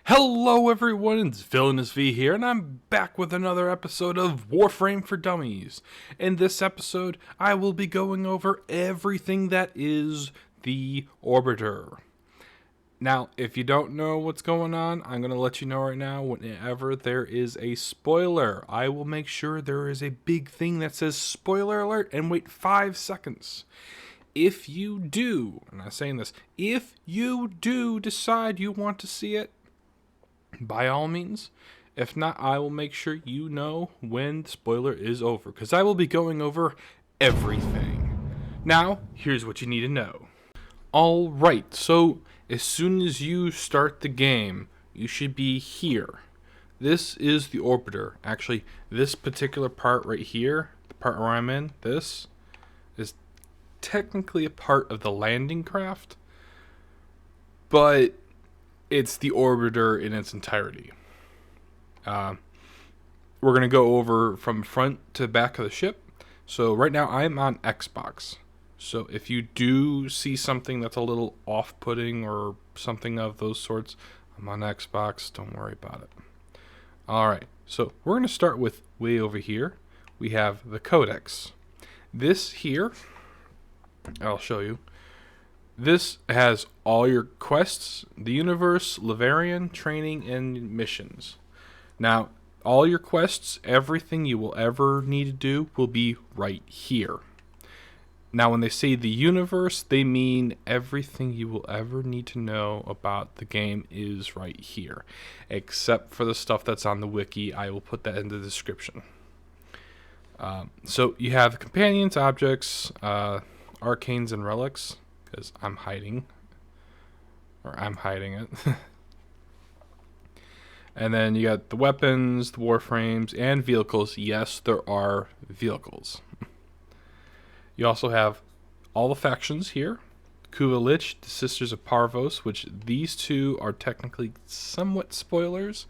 Hello everyone, it's Villainous V here, and I'm back with another episode of Warframe 4-Dummies. In this episode, I will be going over everything that is the Orbitor. Now, if you don't know what's going on, I'm going to let you know right now, whenever there is a spoiler, I will make sure there is a big thing that says spoiler alert and wait 5 seconds. If you do, and I'm saying this, if you do decide you want to see it, by all means. If not, I will make sure you know when the spoiler is over, because I will be going over everything. Now, here's what you need to know. Alright, so as soon as you start the game, you should be here. This is the Orbiter. Actually, this particular part right here, the part where I'm in, this is technically a part of the landing craft, but it's the Orbiter in its entirety. We're going to go over from front to back of the ship. So right now I'm on Xbox. So if you do see something that's a little off-putting or something of those sorts, I'm on Xbox. Don't worry about it. Alright, so we're going to start with way over here. We have the Codex. This here, I'll show you. This has all your quests, the universe, Laverian, training, and missions. Now, all your quests, everything you will ever need to do will be right here. Now, when they say the universe, they mean everything you will ever need to know about the game is right here. Except for the stuff that's on the wiki. I will put that in the description. So, you have companions, objects, arcanes, and relics. Because I'm hiding it. And then you got the weapons, the warframes, and vehicles. Yes, there are vehicles. You also have all the factions here. Kuva Lich, the Sisters of Parvos, which these two are technically somewhat spoilers,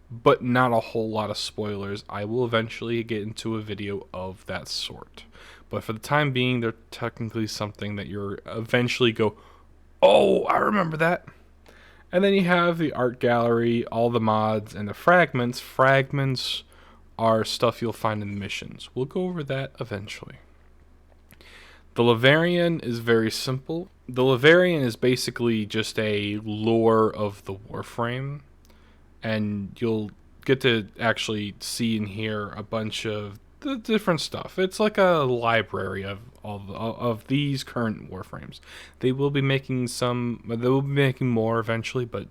but not a whole lot of spoilers. I will eventually get into a video of that sort. But for the time being, they're technically something that you're eventually go, oh, I remember that. And then you have the art gallery, all the mods, and the fragments. Fragments are stuff you'll find in the missions. We'll go over that eventually. The Laverian is very simple. The Laverian is basically just a lore of the Warframe. And you'll get to actually see and hear a bunch of the different stuff. It's like a library of all of these current Warframes. They will be making more eventually, but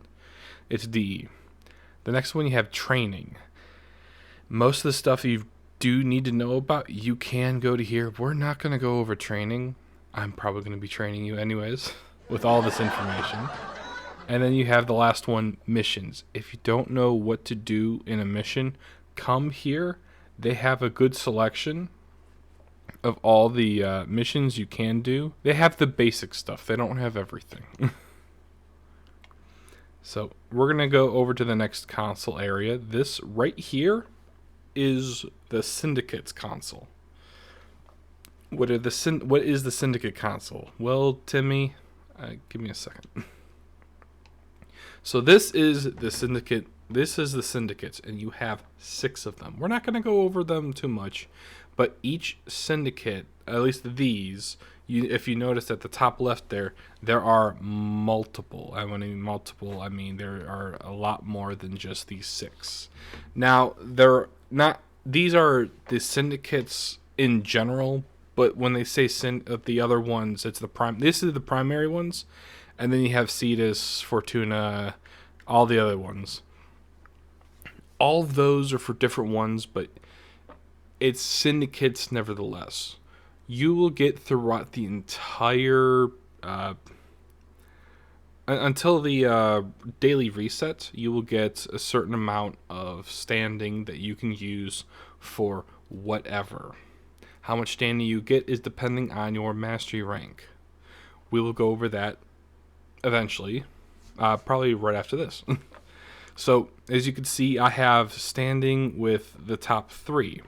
it's DE. The next one, you have training. Most of the stuff you do need to know about, you can go to here. We're not going to go over training. I'm probably going to be training you anyways with all this information. And then you have the last one, missions. If you don't know what to do in a mission, come here. They have a good selection of all the missions you can do. They have the basic stuff. They don't have everything. So we're going to go over to the next console area. This right here is the Syndicate's console. What is the Syndicate console? Well, Timmy, give me a second. So this is the Syndicate. This is the Syndicates, and you have 6 of them. We're not going to go over them too much, but each Syndicate, at least these, if you notice at the top left there are multiple. And when I mean multiple, I mean there are a lot more than just these 6. Now, these are the Syndicates in general, but when they say the other ones, it's this is the primary ones, and then you have Cetus, Fortuna, all the other ones. All of those are for different ones, but it's Syndicates nevertheless. You will get throughout the entire until the daily reset, you will get a certain amount of standing that you can use for whatever. How much standing you get is depending on your mastery rank. We will go over that eventually, probably right after this. So, as you can see, I have standing with the top 3.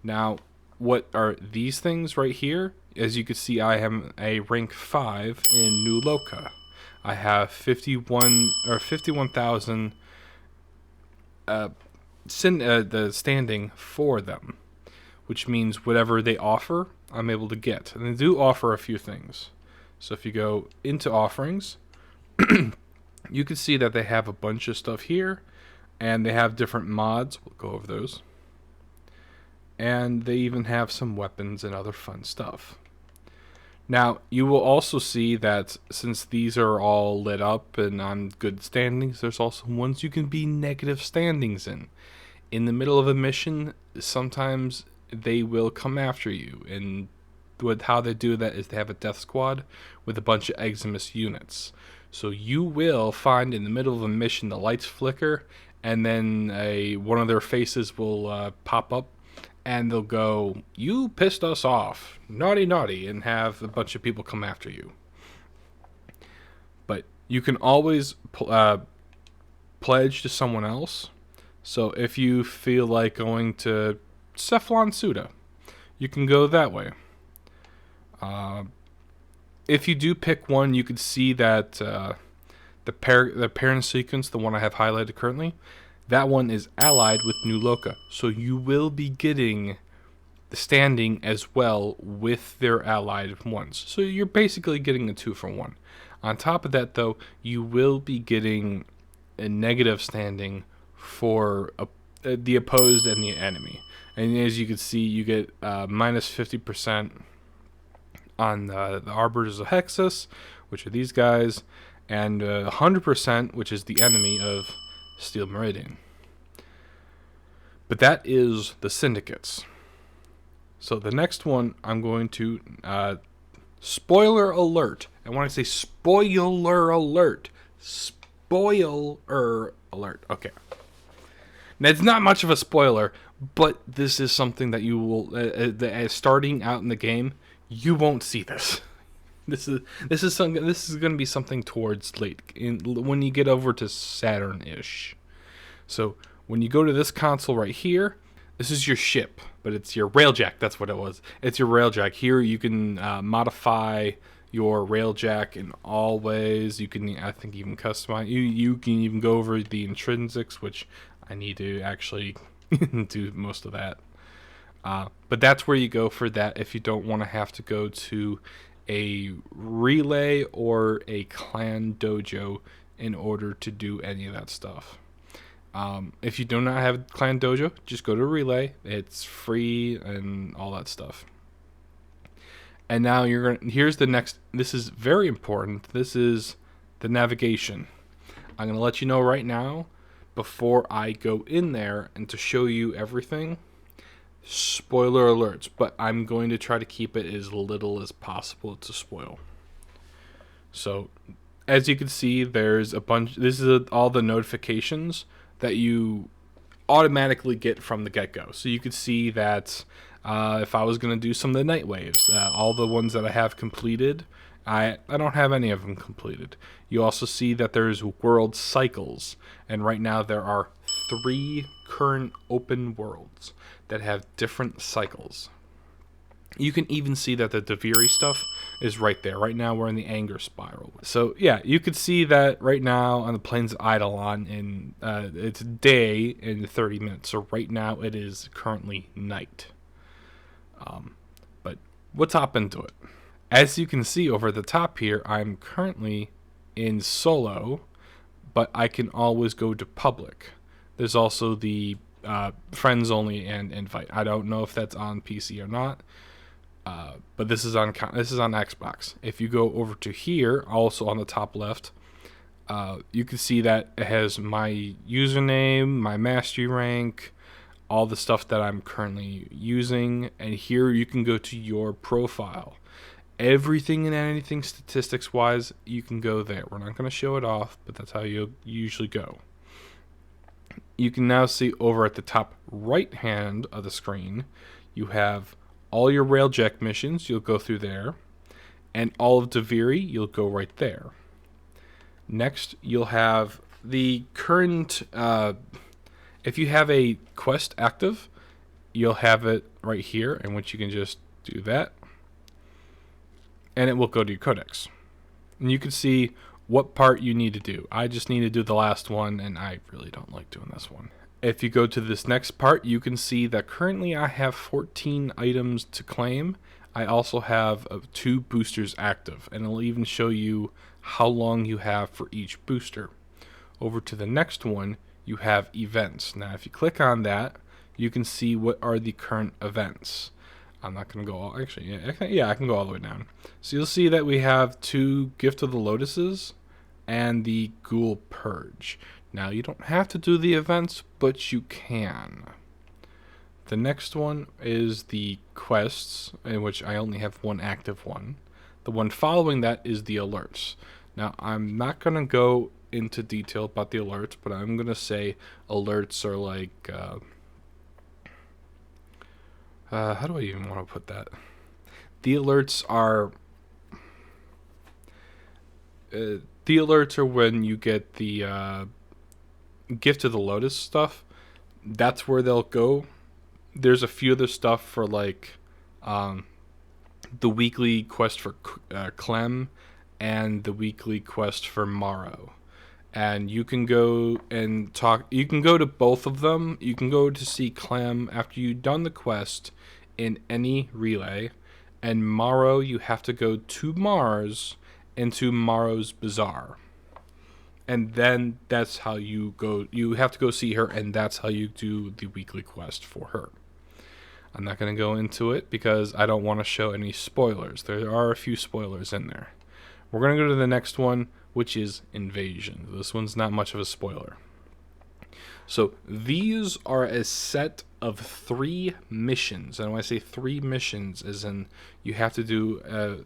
Now, what are these things right here? As you can see, I am a rank 5 in New Loka. I have 51,000 the standing for them, which means whatever they offer, I'm able to get. And they do offer a few things. So if you go into offerings, you can see that they have a bunch of stuff here, and they have different mods. We'll go over those. And they even have some weapons and other fun stuff. Now, you will also see that since these are all lit up and on good standings, there's also ones you can be negative standings in. In the middle of a mission, sometimes they will come after you, and how they do that is they have a death squad with a bunch of Eximus units. So you will find in the middle of a mission the lights flicker, and then one of their faces will pop up, and they'll go, "You pissed us off, naughty naughty," and have a bunch of people come after you. But you can always pledge to someone else. So if you feel like going to Cephalon Suda, you can go that way. If you do pick one, you can see that the parent sequence, the one I have highlighted currently, that one is allied with New Loka. So you will be getting the standing as well with their allied ones. So you're basically getting a 2-for-1. On top of that, though, you will be getting a negative standing for the opposed and the enemy. And as you can see, you get minus 50% on the Arbiters of Hexus, which are these guys, and 100%, which is the enemy of Steel Meridian. But that is the Syndicates. So the next one I'm going to spoiler alert. And when I say spoiler alert, okay. Now it's not much of a spoiler, but this is something that you will starting out in the game, you won't see this. This is going to be something towards late when you get over to Saturn-ish. So when you go to this console right here, this is your ship, but it's your Railjack. That's what it was. It's your Railjack. Here you can modify your Railjack in all ways. You can, I think, even customize. You can even go over the Intrinsics, which I need to actually do most of that. But that's where you go for that if you don't want to have to go to a relay or a clan dojo in order to do any of that stuff. If you do not have a clan dojo, just go to relay. It's free and all that stuff. And now here's the next. This is very important. This is the navigation. I'm going to let you know right now before I go in there and to show you everything. Spoiler alerts, but I'm going to try to keep it as little as possible to spoil. So, as you can see, there's a bunch. This is all the notifications that you automatically get from the get-go. So you could see that if I was going to do some of the Nightwaves, all the ones that I have completed, I don't have any of them completed. You also see that there's world cycles, and right now there are 3 current open worlds that have different cycles. You can even see that the Deviri stuff is right there. Right now we're in the anger spiral. So yeah, you could see that right now on the plains of Eidolon, in it's day in 30 minutes. So right now it is currently night. But let's hop into it. As you can see over the top here, I'm currently in solo, but I can always go to public. There's also the friends only and invite. I don't know if that's on PC or not, but this is on Xbox. If you go over to here, also on the top left, you can see that it has my username, my mastery rank, all the stuff that I'm currently using, and here you can go to your profile. Everything and anything statistics wise, you can go there. We're not going to show it off, but that's how you usually go. You can now see over at the top right hand of the screen, you have all your Railjack missions, you'll go through there, and all of Deviri, you'll go right there. Next, you'll have the current, if you have a quest active, you'll have it right here, in which you can just do that, and it will go to your Codex. And you can see what part you need to do. I just need to do the last one, and I really don't like doing this one. If you go to this next part, you can see that currently I have 14 items to claim. I also have 2 boosters active, and it'll even show you how long you have for each booster. Over to the next one, you have events. Now, if you click on that, you can see what are the current events. I'm not going to go all, actually, I can go all the way down. So you'll see that we have 2 Gift of the Lotuses and the Ghoul Purge. Now, you don't have to do the events, but you can. The next one is the quests, in which I only have 1 active one. The one following that is the alerts. Now, I'm not going to go into detail about the alerts, but I'm going to say alerts are like... how do I even want to put that? The alerts are... the alerts are when you get the... Gift of the Lotus stuff. That's where they'll go. There's a few other stuff for like the weekly quest for Clem and the weekly quest for Morrow. And you can go and talk. You can go to both of them. You can go to see Clem after you've done the quest in any relay. And Morrow, you have to go to Mars into Morrow's Bazaar. And then that's how you go. You have to go see her, and that's how you do the weekly quest for her. I'm not going to go into it because I don't want to show any spoilers. There are a few spoilers in there. We're going to go to the next one, which is Invasion. This one's not much of a spoiler. So these are a set of 3 missions. And when I say 3 missions, as in you have to do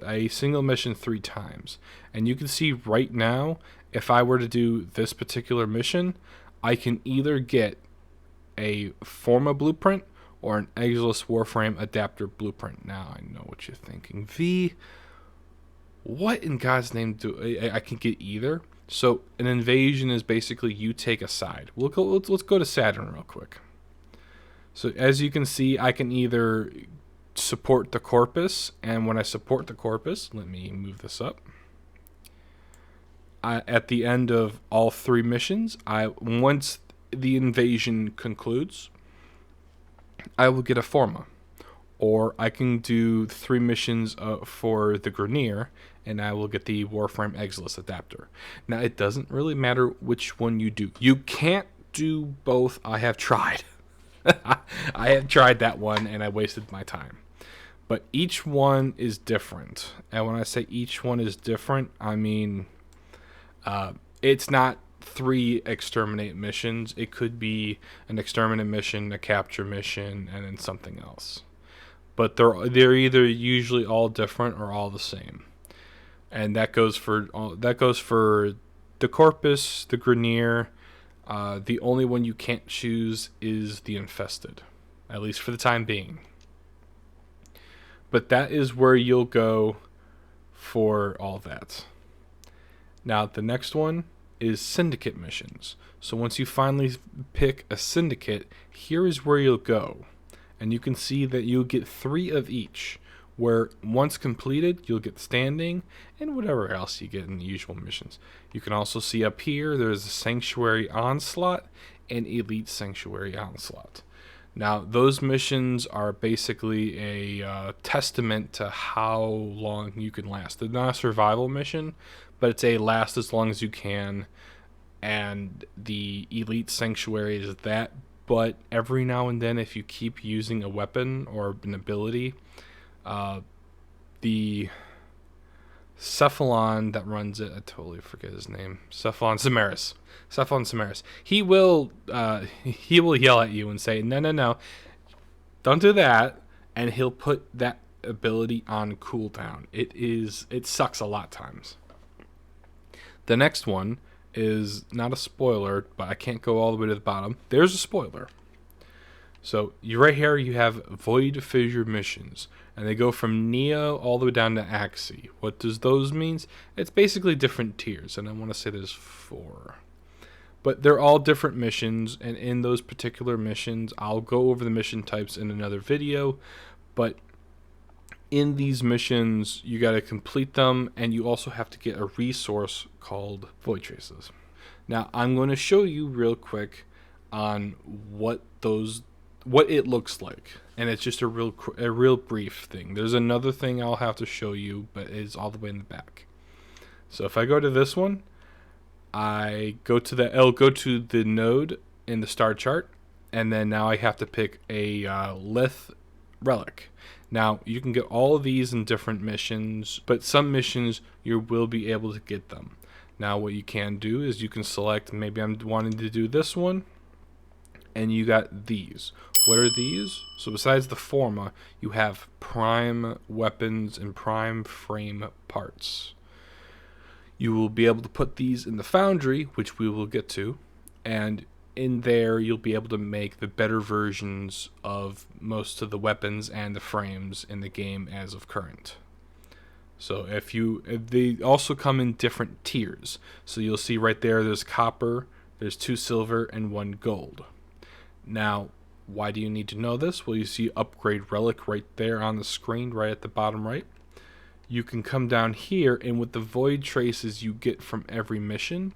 a single mission 3 times. And you can see right now, if I were to do this particular mission, I can either get a Forma blueprint or an Exilus Warframe adapter blueprint. Now I know what you're thinking. What in God's name do I can get either? So an invasion is basically you take a side. Let's go to Saturn real quick. So as you can see, I can either support the Corpus, and when I support the Corpus, let me move this up. At the end of all 3 missions, once the invasion concludes, I will get a Forma. Or I can do 3 missions for the Grineer, and I will get the Warframe Exilus adapter. Now, it doesn't really matter which one you do. You can't do both. I have tried. I have tried that one, and I wasted my time. But each one is different. And when I say each one is different, I mean... it's not 3 exterminate missions. It could be an exterminate mission, a capture mission, and then something else. But they're either usually all different or all the same. And that goes for the Corpus, the Grineer. The only one you can't choose is the Infested, at least for the time being. But that is where you'll go for all that. Now, the next one is Syndicate missions. So once you finally pick a Syndicate, here is where you'll go. And you can see that you'll get 3 of each, where once completed, you'll get Standing and whatever else you get in the usual missions. You can also see up here, there's a Sanctuary Onslaught and Elite Sanctuary Onslaught. Now, those missions are basically a testament to how long you can last. They're not a survival mission, but it's a last as long as you can. And the Elite Sanctuary is that. But every now and then, if you keep using a weapon or an ability, the Cephalon that runs it, I totally forget his name. Cephalon Samaris. He will yell at you and say, no, don't do that. And he'll put that ability on cooldown. It sucks a lot of times. The next one is not a spoiler, but I can't go all the way to the bottom. There's a spoiler. So right here you have Void Fissure missions, and they go from Neo all the way down to Axie. What does those mean? It's basically different tiers, and I want to say there's 4. But they're all different missions, and in those particular missions, I'll go over the mission types in another video, but in these missions, you got to complete them, and you also have to get a resource called Void Traces. Now, I'm going to show you real quick on what it looks like, and it's just a real brief thing. There's another thing I'll have to show you, but it's all the way in the back. So if I go to this one, I'll go to the node in the star chart, and then now I have to pick a Lith Relic. Now, you can get all of these in different missions, but some missions you will be able to get them. Now, what you can do is you can select, maybe I'm wanting to do this one, and you got these. What are these? So besides the Forma, you have prime weapons and prime frame parts. You will be able to put these in the Foundry, which we will get to, and in there you'll be able to make the better versions of most of the weapons and the frames in the game as of current. So they also come in different tiers. So you'll see right there's copper, there's 2 silver, and 1 gold. Now, why do you need to know this? Well, you see upgrade relic right there on the screen, right at the bottom right. You can come down here, and with the void traces you get from every mission,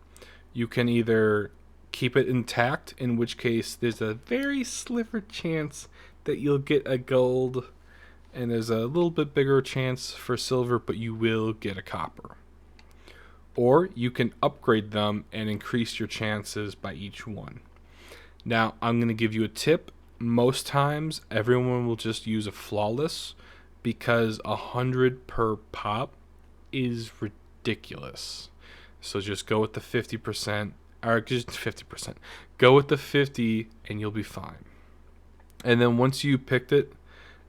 you can either keep it intact, in which case there's a very sliver chance that you'll get a gold, and there's a little bit bigger chance for silver, but you will get a copper. Or you can upgrade them and increase your chances by each one. Now, I'm going to give you a tip. Most times, everyone will just use a flawless, because 100 per pop is ridiculous. So just go with the 50%, or just 50%. Go with the 50 and you'll be fine. And then once you picked it,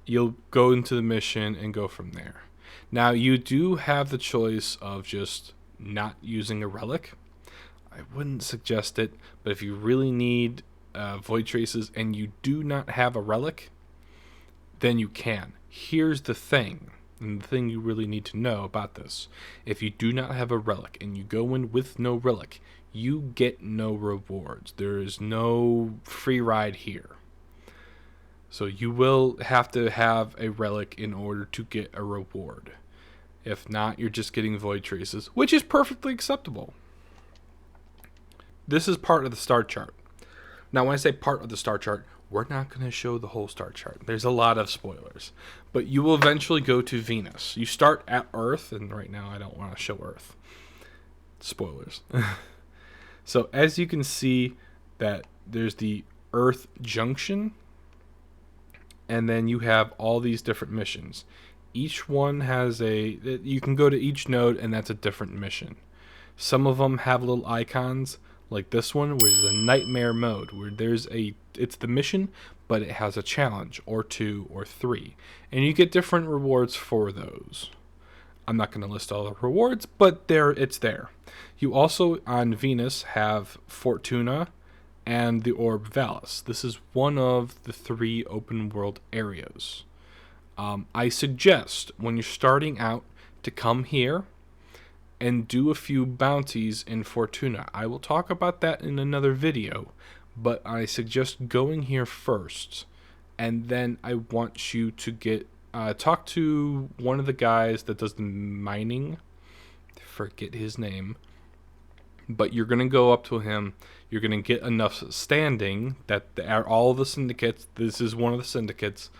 you'll go into the mission and go from there. Now, you do have the choice of just not using a relic. I wouldn't suggest it, but if you really need void traces and you do not have a relic, then you can. Here's the thing, and the thing you really need to know about this. If you do not have a relic and you go in with no relic, you get no rewards. There is no free ride here. So you will have to have a relic in order to get a reward. If not, you're just getting void traces, which is perfectly acceptable. This is part of the star chart. Now, when I say part of the star chart, we're not going to show the whole star chart. There's a lot of spoilers. But you will eventually go to Venus. You start at Earth, and right now I don't want to show Earth. Spoilers. So as you can see, that there's the Earth Junction, and then you have all these different missions. Each one has you can go to each node, and that's a different mission. Some of them have little icons, like this one, which is a nightmare mode, where it's the mission, but it has a challenge, or 2, or 3. And you get different rewards for those. I'm not going to list all the rewards, but it's there. You also, on Venus, have Fortuna and the Orb Vallis. This is one of the 3 open world areas. I suggest, when you're starting out, to come here and do a few bounties in Fortuna. I will talk about that in another video, but I suggest going here first, and then I want you to talk to one of the guys that does the mining. Forget his name, but you're going to go up to him. You're going to get enough standing that all the syndicates, this is one of the syndicates,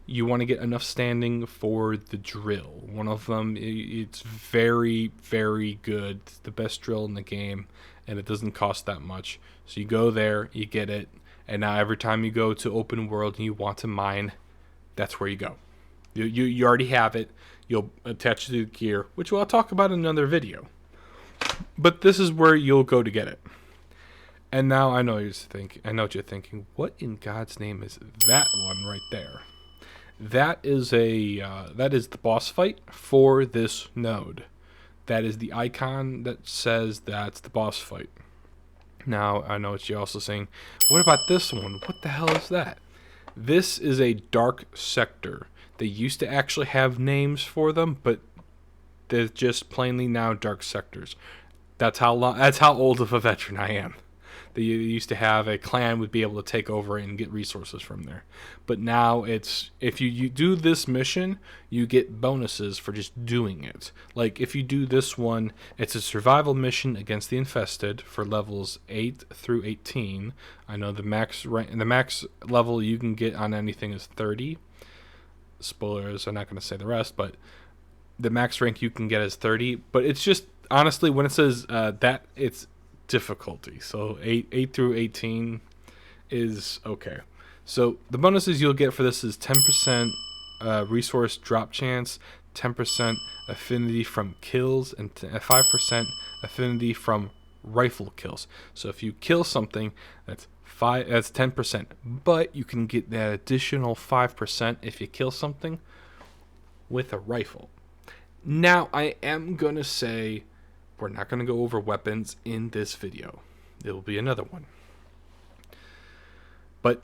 you want to get enough standing for the drill. One of them, it's very, very good. It's the best drill in the game, and it doesn't cost that much. So you go there, you get it, and now every time you go to open world and you want to mine, that's where you go. You already have it. You'll attach it to the gear, which I'll talk about in another video. But this is where you'll go to get it. And now I know what you're thinking. What in God's name is that one right there? That is the boss fight for this node. That is the icon that says that's the boss fight. Now, I know what you're also saying. What about this one? What the hell is that? This is a dark sector. They used to actually have names for them, but they're just plainly now dark sectors. That's how old of a veteran I am. They used to have a clan would be able to take over and get resources from there. But now it's, if you do this mission, you get bonuses for just doing it. Like if you do this one, it's a survival mission against the infested for levels 8 through 18. I know the max level you can get on anything is 30. Spoilers, I'm not going to say the rest, but the max rank you can get is 30. But it's just, honestly, when it says that, it's difficulty. So 8 through 18 is okay. So the bonuses you'll get for this is 10% resource drop chance, 10% affinity from kills, and 5% affinity from rifle kills. So if you kill something, that's 10%, but you can get that additional 5% if you kill something with a rifle. Now, I am going to say we're not going to go over weapons in this video. There will be another one. But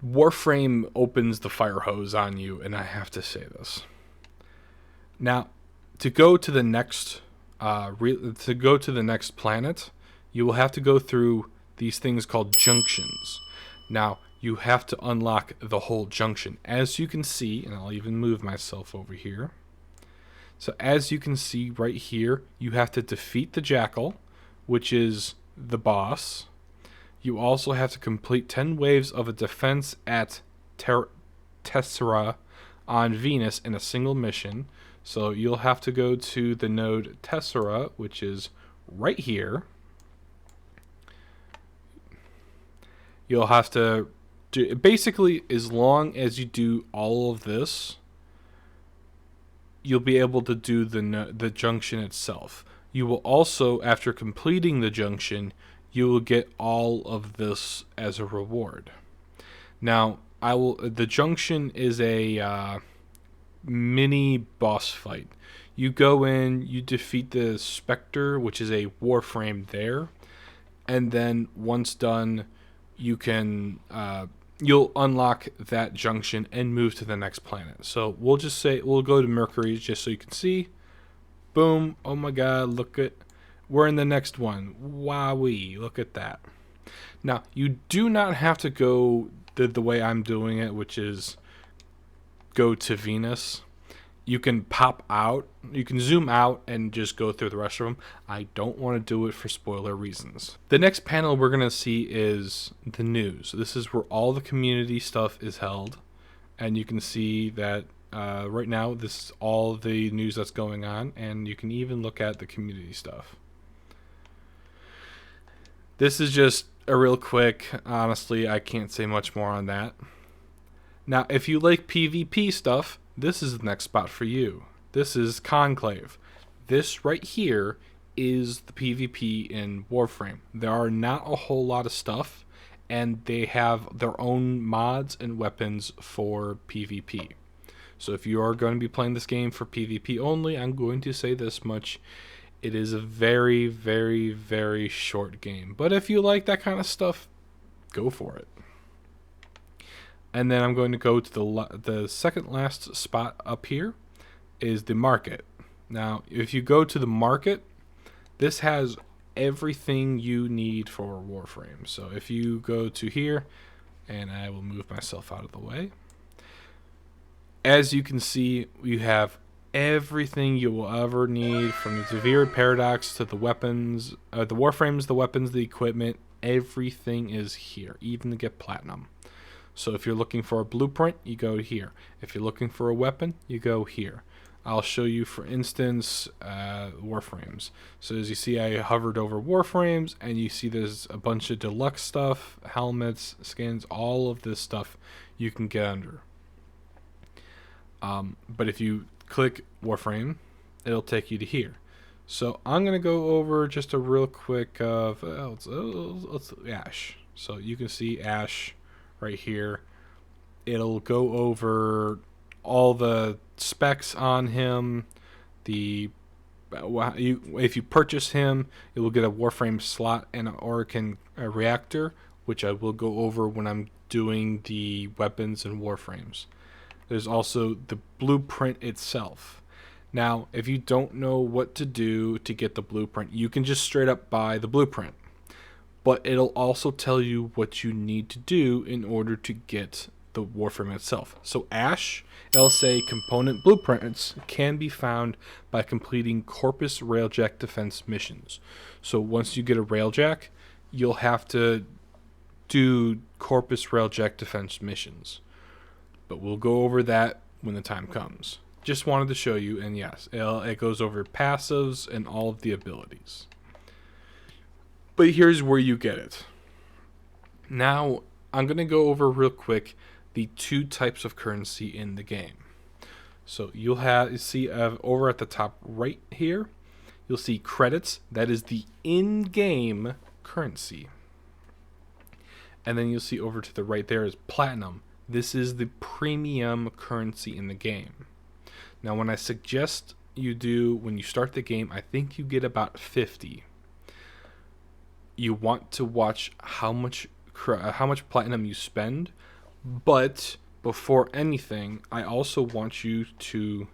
Warframe opens the fire hose on you, and I have to say this. Now, to go to the next planet, you will have to go through these things called junctions. Now, you have to unlock the whole junction. As you can see, and I'll even move myself over here. So as you can see right here, you have to defeat the Jackal, which is the boss. You also have to complete 10 waves of a defense at Tessera on Venus in a single mission. So you'll have to go to the node Tessera, which is right here. You'll have to do, basically, as long as you do all of this, you'll be able to do the junction itself. You will also, after completing the junction, you will get all of this as a reward. Now, the junction is a mini boss fight. You go in, you defeat the Spectre, which is a Warframe there, and then once done, you can you'll unlock that junction and move to the next planet. So we'll just say we'll go to Mercury just so you can see. Boom! Oh my God! We're in the next one. Wowee! Look at that. Now you do not have to go the way I'm doing it, which is go to Venus. You can pop out, you can zoom out and just go through the rest of them. I don't want to do it for spoiler reasons. The next panel we're going to see is the news. This is where all the community stuff is held. And you can see that right now this is all the news that's going on. And you can even look at the community stuff. This is just a real quick, honestly, I can't say much more on that. Now, if you like PvP stuff, this is the next spot for you. This is Conclave. This right here is the PvP in Warframe. There are not a whole lot of stuff, and they have their own mods and weapons for PvP. So if you are going to be playing this game for PvP only, I'm going to say this much. It is a very, very, very short game. But if you like that kind of stuff, go for it. And then I'm going to go to the second last spot up here is the market. Now, if you go to the market, this has everything you need for Warframe. So if you go to here, and I will move myself out of the way. As you can see, you have everything you will ever need, from the Severe Paradox to the weapons, the Warframes, the weapons, the equipment. Everything is here, even to get Platinum. So if you're looking for a blueprint, you go here. If you're looking for a weapon, you go here. I'll show you, for instance, Warframes. So as you see, I hovered over Warframes, and you see there's a bunch of deluxe stuff, helmets, skins, all of this stuff you can get under. But if you click Warframe, it'll take you to here. So I'm going to go over just a real quick let's Ash. So you can see Ash right here. It'll go over all the specs on him. If you purchase him, you will get a Warframe slot and an Arcane reactor, which I will go over when I'm doing the weapons and Warframes. There's also the blueprint itself. Now, if you don't know what to do to get the blueprint, you can just straight up buy the blueprint. but it'll also tell you what you need to do in order to get the Warframe itself. So Ash, it'll say component blueprints can be found by completing Corpus Railjack defense missions. So once you get a Railjack, you'll have to do Corpus Railjack defense missions. But we'll go over that when the time comes. Just wanted to show you, and yes, it goes over passives and all of the abilities. But here's where you get it. Now, I'm going to go over real quick the two types of currency in the game. So you see over at the top right here, you'll see credits. That is the in-game currency. And then you'll see over to the right there is platinum. This is the premium currency in the game. Now, when I suggest you do, when you start the game, I think you get about 50. You want to watch how much platinum you spend, but before anything, I also want you to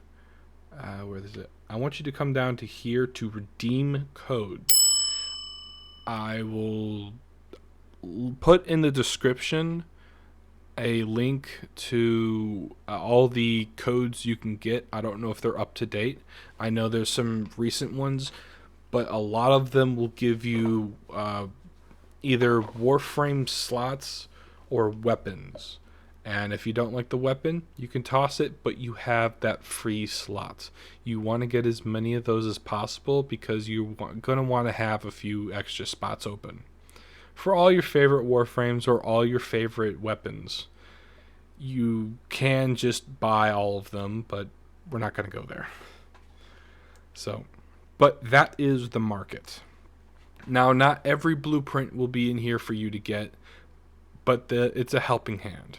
where is it? I want you to come down to here to redeem code. I will put in the description a link to all the codes you can get. I don't know if they're up to date. I know there's some recent ones, but a lot of them will give you either Warframe slots or weapons. And if you don't like the weapon, you can toss it, but you have that free slot. You want to get as many of those as possible because you're going to want to have a few extra spots open for all your favorite Warframes or all your favorite weapons. You can just buy all of them, but we're not going to go there. So, but that is the market. Now, not every blueprint will be in here for you to get, but it's a helping hand.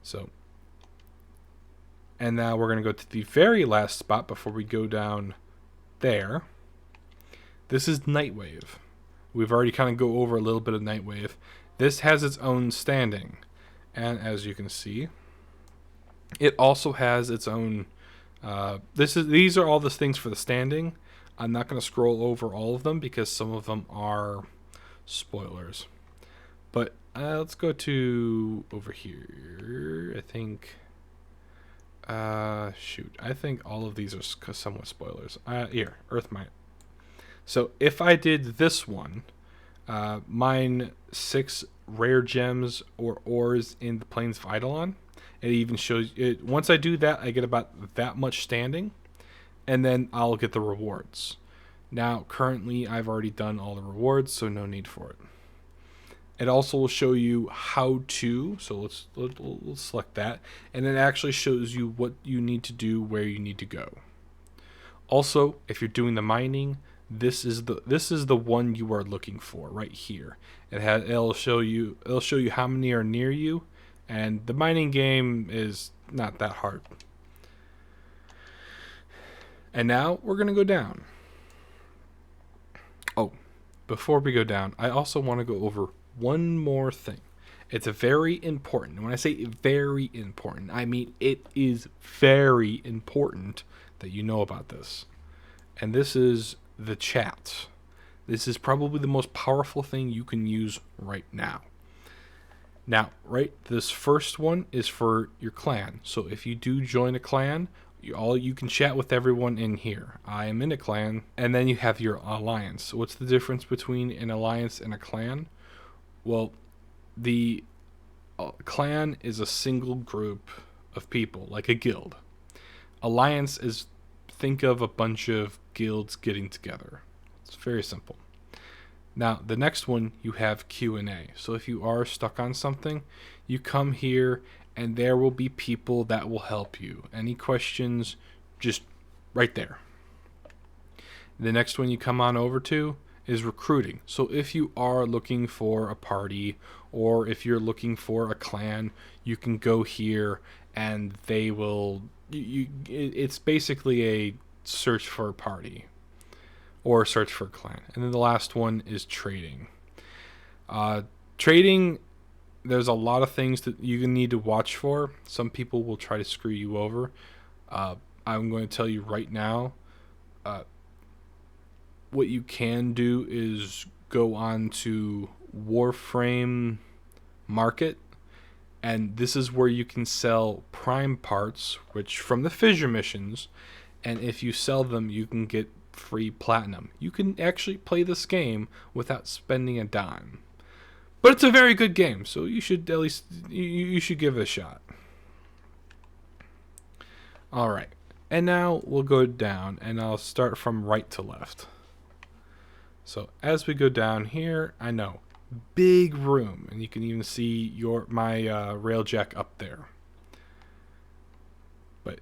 So, and now we're going to go to the very last spot before we go down there. This is Nightwave. We've already kind of go over a little bit of Nightwave. This has its own standing. And as you can see, it also has its own... these are all the things for the standing. I'm not going to scroll over all of them because some of them are spoilers. But let's go to over here. I think... shoot. I think all of these are somewhat spoilers. Here, Earthmite. So if I did this one, mine 6 rare gems or ores in the Plains of Eidolon. It even shows it. Once I do that, I get about that much standing, and then I'll get the rewards. Now, currently, I've already done all the rewards, so no need for it. It also will show you how to. So let's select that, and it actually shows you what you need to do, where you need to go. Also, if you're doing the mining, this is the one you are looking for right here. It'll show you how many are near you, and the mining game is not that hard. And now we're gonna go down. Oh, before we go down, I also want to go over one more thing. It's a very important. When I say very important, I mean it is very important that you know about this. And this is the chat. This is probably the most powerful thing you can use right now. Now, right, this first one is for your clan. So if you do join a clan, you can chat with everyone in here. I am in a clan, and then you have your alliance. So what's the difference between an alliance and a clan? Well, the clan is a single group of people, like a guild. Alliance is, think of a bunch of guilds getting together. It's very simple. Now, the next one, you have Q&A. So if you are stuck on something, you come here, and there will be people that will help you. Any questions, just right there. The next one you come on over to is recruiting. So if you are looking for a party, or if you're looking for a clan, you can go here, and they will... it's basically a search for a party or search for a clan. And then the last one is trading. Trading, there's a lot of things that you need to watch for. Some people will try to screw you over. I'm going to tell you right now, what you can do is go on to Warframe Market, and this is where you can sell prime parts, which from the fissure missions, and if you sell them, you can get free platinum. You can actually play this game without spending a dime. But it's a very good game, so you should at least you should give it a shot. All right. And now we'll go down, and I'll start from right to left. So as we go down here, I know, big room, and you can even see my Railjack up there. But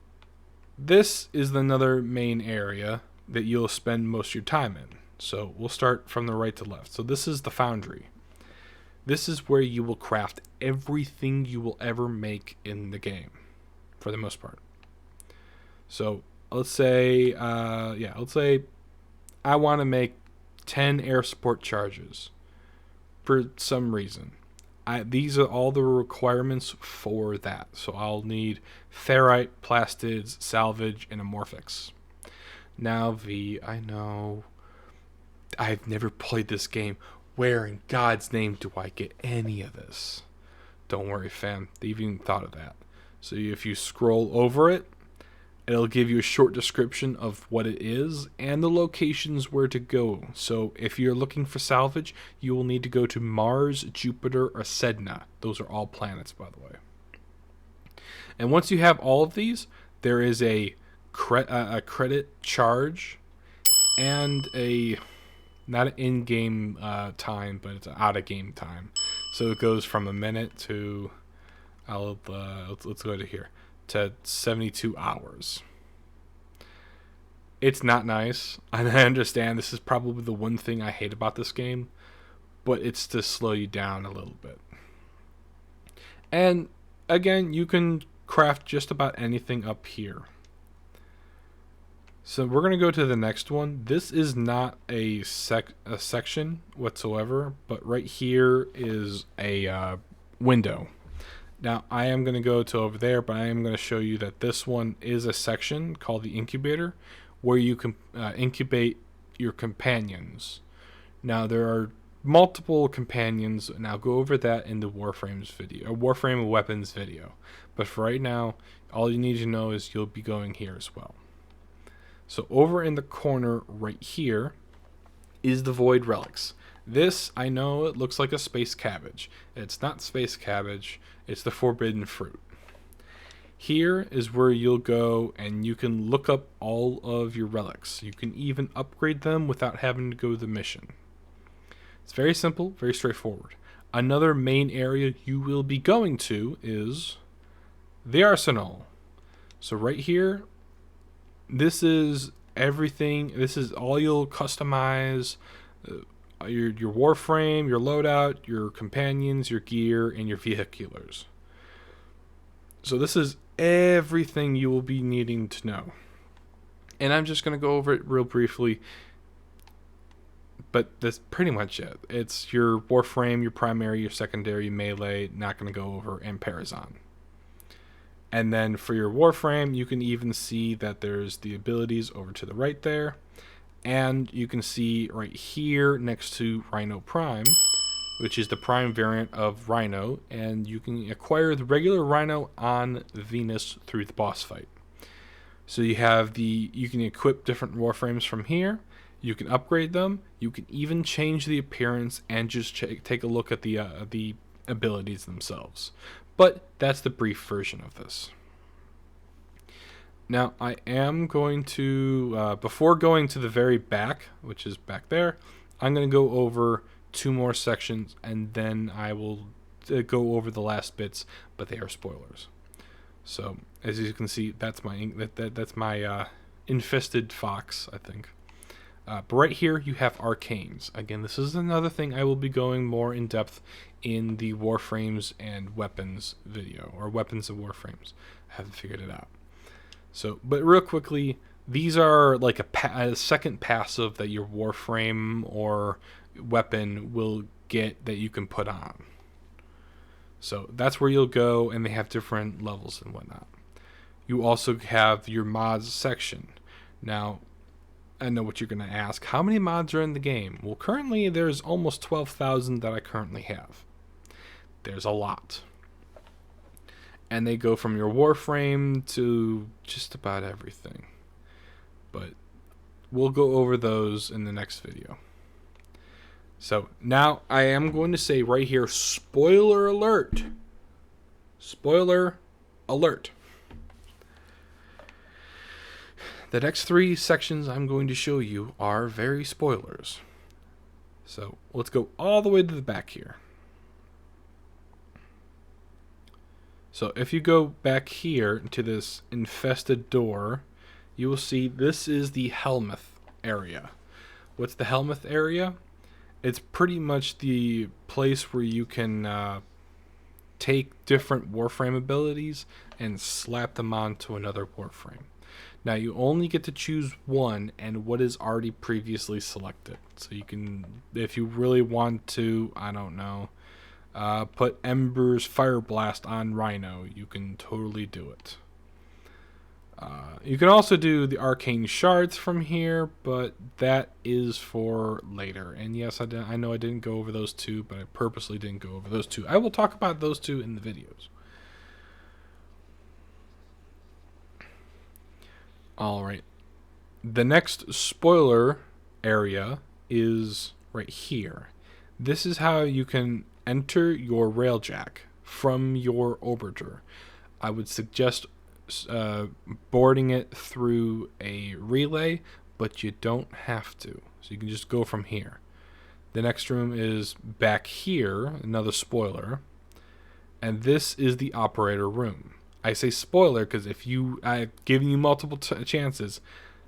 this is another main area that you'll spend most of your time in. So we'll start from the right to left. So this is the Foundry. This is where you will craft everything you will ever make in the game, for the most part. So let's say I want to make 10 air support charges for some reason. These are all the requirements for that. So I'll need ferrite, plastids, salvage, and amorphics. Now, V, I know I've never played this game. Where in God's name do I get any of this? Don't worry, fam. They've even thought of that. So if you scroll over it, it'll give you a short description of what it is and the locations where to go. So if you're looking for salvage, you will need to go to Mars, Jupiter, or Sedna. Those are all planets, by the way. And once you have all of these, there is a credit charge and not an in-game time, but it's an out-of-game time. So it goes from a minute to let's go to here to 72 hours. It's not nice, and I understand this is probably the one thing I hate about this game, but it's to slow you down a little bit. And again, you can craft just about anything up here. So we're going to go to the next one. This is not a section whatsoever, but right here is a window. Now, I am going to go to over there, but I am going to show you that this one is a section called the incubator, where you can incubate your companions. Now, there are multiple companions, and I'll go over that in the Warframe's video, or Warframe Weapons video. But for right now, all you need to know is you'll be going here as well. So over in the corner right here is the Void Relics. This, I know it looks like a space cabbage. It's not space cabbage, it's the forbidden fruit. Here is where you'll go and you can look up all of your relics. You can even upgrade them without having to go the mission. It's very simple, very straightforward. Another main area you will be going to is the arsenal. So right here, this is everything. This is all you'll customize. Your Warframe, your loadout, your companions, your gear, and your vehiculars. So this is everything you will be needing to know. And I'm just going to go over it real briefly. But that's pretty much it. It's your Warframe, your primary, your secondary, melee, not going to go over, and Parazon. And then for your Warframe, you can even see that there's the abilities over to the right there. And you can see right here next to Rhino Prime, which is the Prime variant of Rhino. And you can acquire the regular Rhino on Venus through the boss fight. So you can equip different Warframes from here. You can upgrade them. You can even change the appearance and just take a look at the abilities themselves. But that's the brief version of this. Now, I am going to, before going to the very back, which is back there, I'm going to go over 2 more sections, and then I will go over the last bits, but they are spoilers. So, as you can see, that's my infested fox, I think. But right here, you have arcanes. Again, this is another thing I will be going more in depth in the Warframes and Weapons video, or Weapons and Warframes. I haven't figured it out. So, but real quickly, these are like a second passive that your Warframe or weapon will get that you can put on. So that's where you'll go, and they have different levels and whatnot. You also have your mods section. Now, I know what you're going to ask. How many mods are in the game? Well, currently there's almost 12,000 that I currently have. There's a lot. And they go from your Warframe to just about everything. But we'll go over those in the next video. So now I am going to say right here, spoiler alert. Spoiler alert. The next 3 sections I'm going to show you are very spoilers. So let's go all the way to the back here. So if you go back here to this infested door, you will see this is the Helmuth area. What's the Helmuth area? It's pretty much the place where you can take different Warframe abilities and slap them onto another Warframe. Now you only get to choose one and what is already previously selected. So you can, if you really want to, I don't know, put Ember's Fire Blast on Rhino, you can totally do it. You can also do the Arcane Shards from here, but that is for later. And yes, I know I didn't go over those 2, but I purposely didn't go over those 2. I will talk about those 2 in the videos. Alright, the next spoiler area is right here. This is how you can enter your Railjack from your Orbitor. I would suggest boarding it through a relay, but you don't have to. So you can just go from here. The next room is back here, another spoiler. And this is the operator room. I say spoiler because I've given you multiple chances.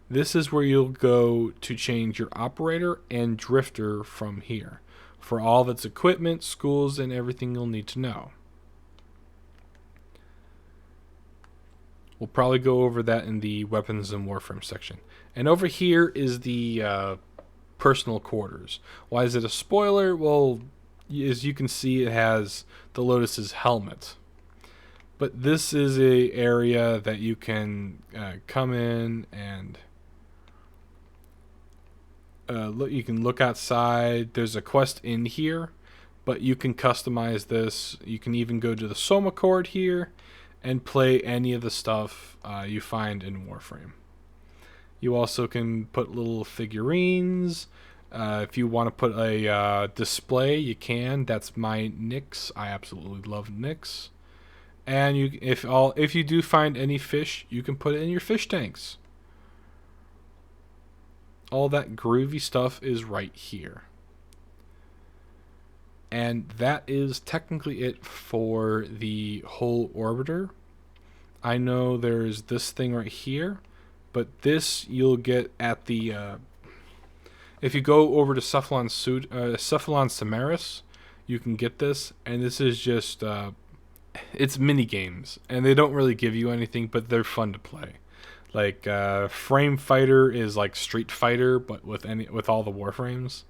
This is where you'll go to change your operator and drifter from here for all of its equipment, schools, and everything you'll need to know. We'll probably go over that in the weapons and Warframe section. And over here is the personal quarters. Why is it a spoiler? Well, as you can see, it has the Lotus's helmet. But this is a area that you can come in and look. You can look outside. There's a quest in here, but you can customize this. You can even go to the Soma Chord here and play any of the stuff you find in Warframe. You also can put little figurines. If you want to put a display, you can. That's my Nyx. I absolutely love Nyx. And if you do find any fish, you can put it in your fish tanks. All that groovy stuff is right here. And that is technically it for the whole Orbiter. I know there's this thing right here, but this you'll get at the... if you go over to Cephalon Samaris, you can get this. And this is just... it's mini games, and they don't really give you anything, but they're fun to play. Like Frame Fighter is like Street Fighter, but with all the Warframes.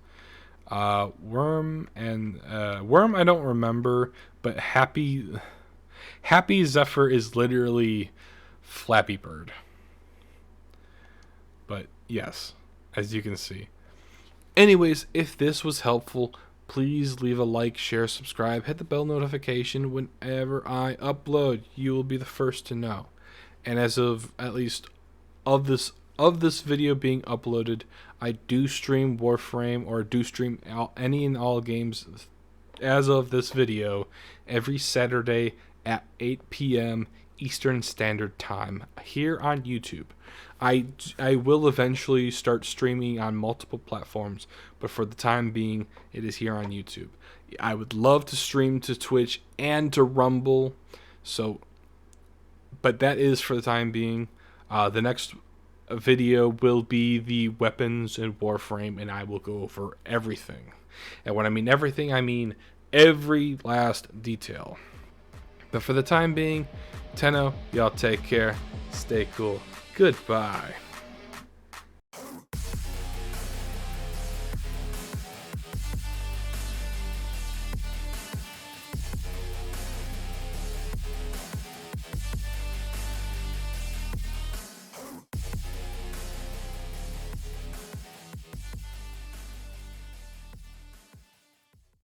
Worm I don't remember, but Happy Zephyr is literally Flappy Bird. But yes, as you can see. Anyways, if this was helpful, please leave a like, share, subscribe, hit the bell notification. Whenever I upload, you will be the first to know. And as of at least of this video being uploaded, I do stream Warframe, or do stream any and all games as of this video every Saturday at 8 p.m. Eastern Standard Time here on YouTube. I will eventually start streaming on multiple platforms, but for the time being, it is here on YouTube. I would love to stream to Twitch and to Rumble, but that is for the time being. The next video will be the weapons and Warframe, and I will go over everything. And when I mean everything, I mean every last detail. But for the time being, Tenno, y'all take care, stay cool, goodbye.